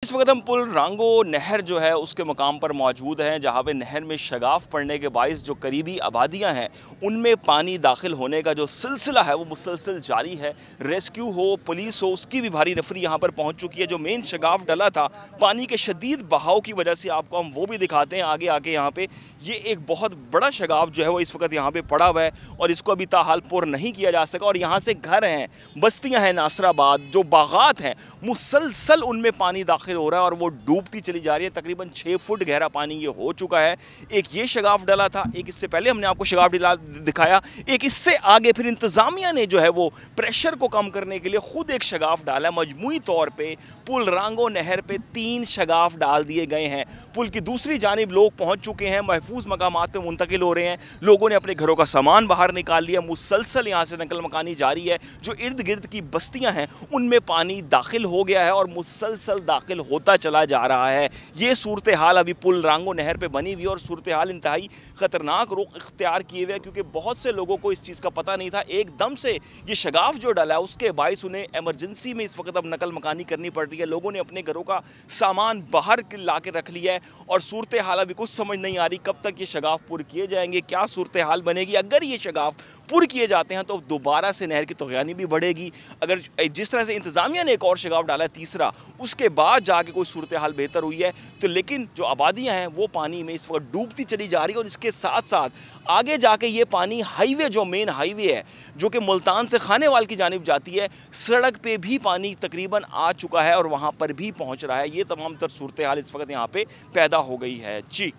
इस वक्त हम पुल रांगो नहर जो है उसके मकाम पर मौजूद हैं, जहाँ पे नहर में शगाफ पड़ने के बाइस जो करीबी आबादियाँ हैं उनमें पानी दाखिल होने का जो सिलसिला है वो मुसलसल जारी है। रेस्क्यू हो, पुलिस हो, उसकी भी भारी नफरी यहाँ पर पहुँच चुकी है। जो मेन शगाफ डला था, पानी के शदीद बहाव की वजह से आपको हम वो भी दिखाते हैं आगे आके। यहाँ पे ये एक बहुत बड़ा शगाफ जो है वो इस वक्त यहाँ पे पड़ा हुआ है और इसको अभी ताहाल पुर नहीं किया जा सका। और यहाँ से घर हैं, बस्तियाँ हैं, नासराबाद जो बागात हैं, मुसलसल उनमें पानी दाखिल हो रहा है और वो डूबती चली जा रही है। तकरीबन 6 फुट गहरा पानी ये हो चुका है। एक ये शगाफ डला था, एक इससे पहले हमने आपको शगाफ दिखाया, एक इससे आगे फिर इंतजामिया ने जो है वो प्रेशर को कम करने के लिए खुद एक शगाफ डाला। मजमूई तौर पे पुल रांगो नहर पे 3 शगाफ डाल दिए गए हैं। पुल की दूसरी जानिब लोग पहुंच चुके हैं, महफूज मकामात पे मुंतकिल हो रहे हैं। लोगों ने अपने घरों का सामान बाहर निकाल लिया। मुसलसल यहाँ से नकल मकानी जारी है। जो इर्द गिर्द की बस्तियां हैं उनमें पानी दाखिल हो गया है और मुसलसल दाखिल होता चला जा रहा है। ये सूरत हाल अभी पुल रांगो नहर पे बनी हुई है और सूरत हाल इंतहाई ख़तरनाक रुख इख्तियार किए हुए, क्योंकि बहुत से लोगों को इस चीज़ का पता नहीं था। एकदम से ये शगाफ जो डला है उसके बाइस उन्हें एमरजेंसी में इस वक्त अब नकल मकानी करनी पड़ रही है। लोगों ने अपने घरों का सामान बाहर ला के रख लिया है और सूरत हाल अभी कुछ समझ नहीं आ रही कब तक ये शगाफ पुर किए जाएंगे, क्या सूरत हाल बनेगी। अगर ये शगाफ पुर किए जाते हैं तो दोबारा से नहर की तगयानी भी बढ़ेगी। अगर जिस तरह से इंतजामिया ने एक और शगाफ डाला है तीसरा, उसके बाद जाके कोई सूरत हाल बेहतर हुई है तो, लेकिन जो आबादियां हैं वो पानी में इस वक्त डूबती चली जा रही है। और इसके साथ साथ आगे जाके ये पानी हाईवे, जो मेन हाईवे है जो कि मुल्तान से खानेवाल की जानिब जाती है, सड़क पे भी पानी तकरीबन आ चुका है और वहां पर भी पहुंच रहा है। ये तमाम तर सूरत हाल इस वक्त यहाँ पे पैदा हो गई है। जी।